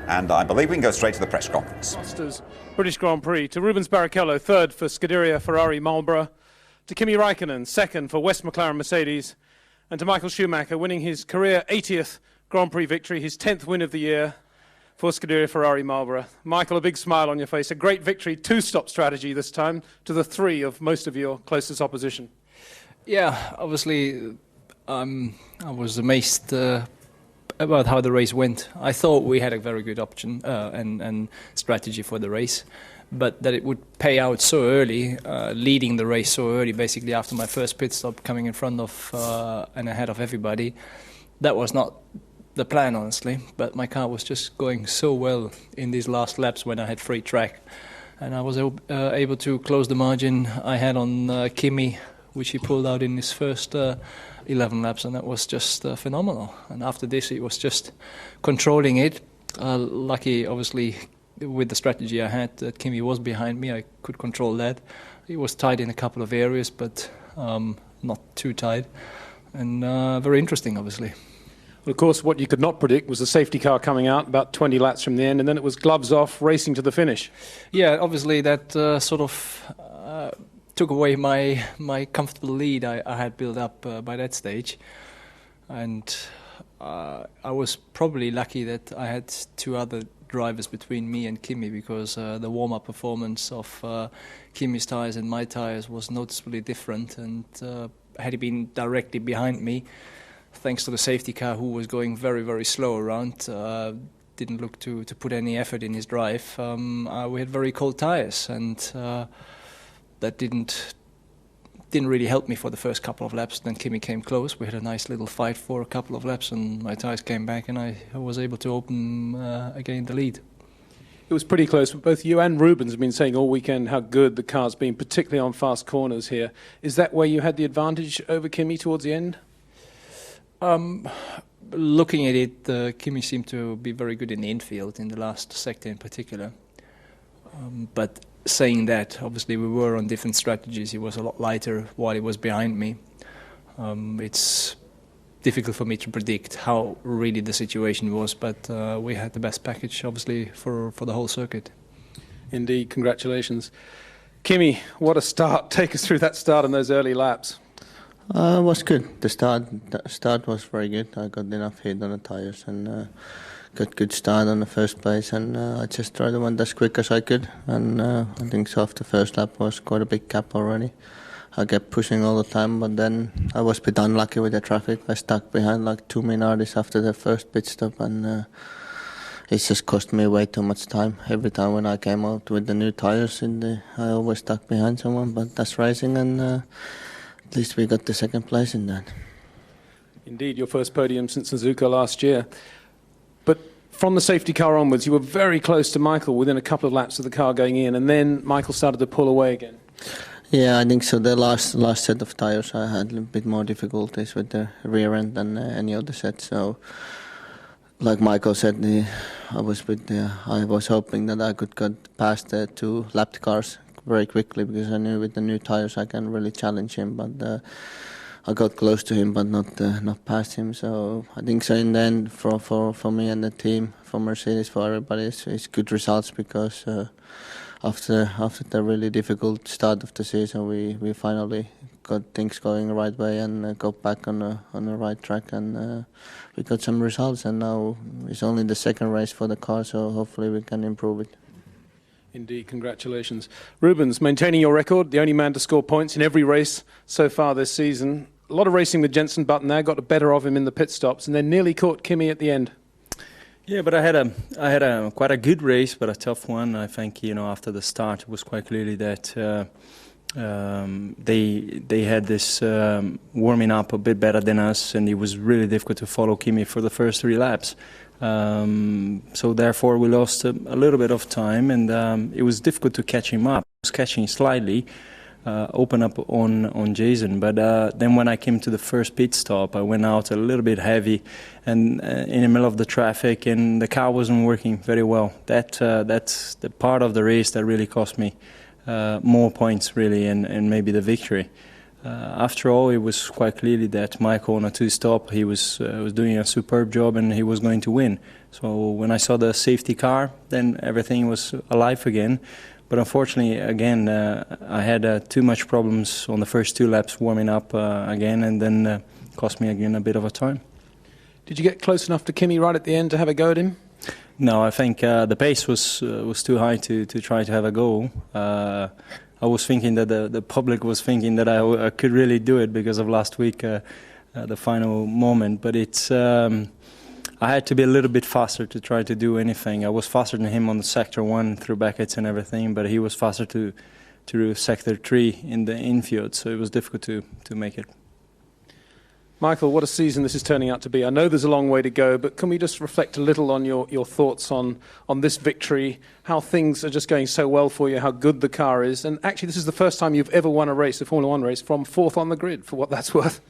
And I believe we can go straight to the press conference. Masters British Grand Prix. To Rubens Barrichello, third for Scuderia Ferrari Marlboro. To Kimi Räikkönen, second for West McLaren Mercedes. And to Michael Schumacher, winning his career 80th Grand Prix victory, his 10th win of the year for Scuderia Ferrari Marlboro. Michael, a big smile on your face. A great victory, two-stop strategy this time, to the three of most of your closest opposition. Yeah, obviously I was amazed about how the race went. I thought we had a very good option and strategy for the race, but that it would pay out so early, leading the race so early, basically after my first pit stop, coming in front of and ahead of everybody, that was not the plan, honestly. But my car was just going so well in these last laps when I had free track, and I was able to close the margin I had on Kimi, which he pulled out in his first 11 laps, and that was just phenomenal. And after this, it was just controlling it. Lucky, obviously, with the strategy I had, that Kimi was behind me. I could control that. It was tight in a couple of areas, but not too tight. And very interesting, obviously. Well, of course, what you could not predict was the safety car coming out about 20 laps from the end, and then it was gloves off, racing to the finish. Yeah, obviously that sort of took away my comfortable lead I had built up by that stage, and I was probably lucky that I had two other drivers between me and Kimi, because the warm-up performance of Kimi's tyres and my tyres was noticeably different, and had he been directly behind me, thanks to the safety car, who was going very, very slow around, didn't look to put any effort in his drive, we had very cold tyres, and that didn't really help me for the first couple of laps. Then Kimi came close. We had a nice little fight for a couple of laps, and my tyres came back, and I was able to open again the lead. It was pretty close, but both you and Rubens have been saying all weekend how good the car's been, particularly on fast corners here. Is that where you had the advantage over Kimi towards the end? Looking at it, Kimi seemed to be very good in the infield, in the last sector in particular. But saying that, obviously we were on different strategies. He was a lot lighter while he was behind me. It's difficult for me to predict how really the situation was, but we had the best package, obviously, for the whole circuit. Indeed, congratulations. Kimi, what a start. Take us through that start and those early laps. It was good. The start was very good. I got enough heat on the tyres and got good start on the first place, and I just tried to went as quick as I could, and I think so after the first lap was quite a big gap already. I kept pushing all the time, but then I was a bit unlucky with the traffic. I stuck behind like 2 Minardis after the first pit stop, and it just cost me way too much time. Every time when I came out with the new tyres, I always stuck behind someone, but that's racing, and at least we got the second place in that. Indeed, your first podium since Suzuka last year. But from the safety car onwards, you were very close to Michael within a couple of laps of the car going in, and then Michael started to pull away again. Yeah, I think so. The last set of tyres, I had a little bit more difficulties with the rear end than any other set. So, like Michael said, I was hoping that I could get past the two lapped cars very quickly, because I knew with the new tyres I can really challenge him. But I got close to him, but not past him. So I think so in the end, for me and the team, for Mercedes, for everybody, it's good results, because after the really difficult start of the season, we finally got things going the right way and got back on the right track, and we got some results. And now it's only the second race for the car, so hopefully we can improve it. Indeed, congratulations. Rubens, maintaining your record, the only man to score points in every race so far this season. A lot of racing with Jenson Button there, got the better of him in the pit stops, and then nearly caught Kimi at the end. Yeah, but I had a quite a good race, but a tough one. I think, after the start, it was quite clearly that they had this warming up a bit better than us, and it was really difficult to follow Kimi for the first 3 laps. So therefore we lost a little bit of time, and it was difficult to catch him up. I was catching slightly, open up on Jason, but then when I came to the first pit stop, I went out a little bit heavy and in the middle of the traffic, and the car wasn't working very well. That's the part of the race that really cost me more points, really, and maybe the victory. After all, it was quite clearly that Michael on a two-stop, he was doing a superb job and he was going to win. So when I saw the safety car, then everything was alive again. But unfortunately, again, I had too much problems on the first 2 laps warming up again, and then cost me again a bit of a time. Did you get close enough to Kimi right at the end to have a go at him? No, I think the pace was too high to try to have a go. I was thinking that the public was thinking that I could really do it because of last week, the final moment. But it's I had to be a little bit faster to try to do anything. I was faster than him on the sector 1 through Beckett's and everything, but he was faster to sector 3 in the infield, so it was difficult to make it. Michael, what a season this is turning out to be. I know there's a long way to go, but can we just reflect a little on your thoughts on this victory, how things are just going so well for you, how good the car is, and actually this is the first time you've ever won a race, a Formula 1 race, from 4th on the grid, for what that's worth.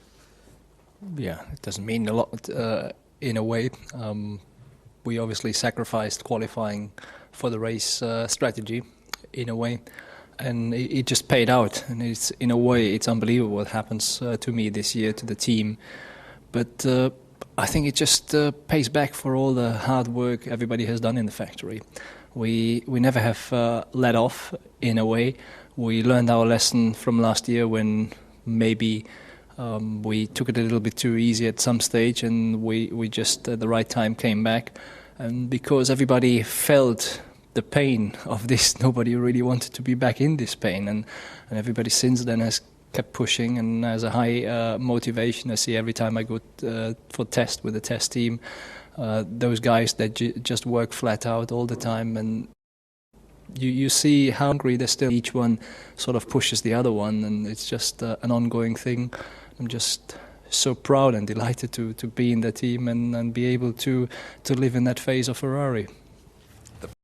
Yeah, it doesn't mean a lot in a way. We obviously sacrificed qualifying for the race strategy in a way. And it just paid out, and it's in a way it's unbelievable what happens to me this year, to the team. But I think it just pays back for all the hard work everybody has done in the factory. We never have let off in a way. We learned our lesson from last year when maybe we took it a little bit too easy at some stage, and we just at the right time came back. And because everybody felt the pain of this, nobody really wanted to be back in this pain, and everybody since then has kept pushing and has a high motivation. I see every time I go for test with the test team, those guys that just work flat out all the time, and you see how hungry they're still. Each one sort of pushes the other one, and it's just an ongoing thing. I'm just so proud and delighted to be in the team and be able to live in that phase of Ferrari.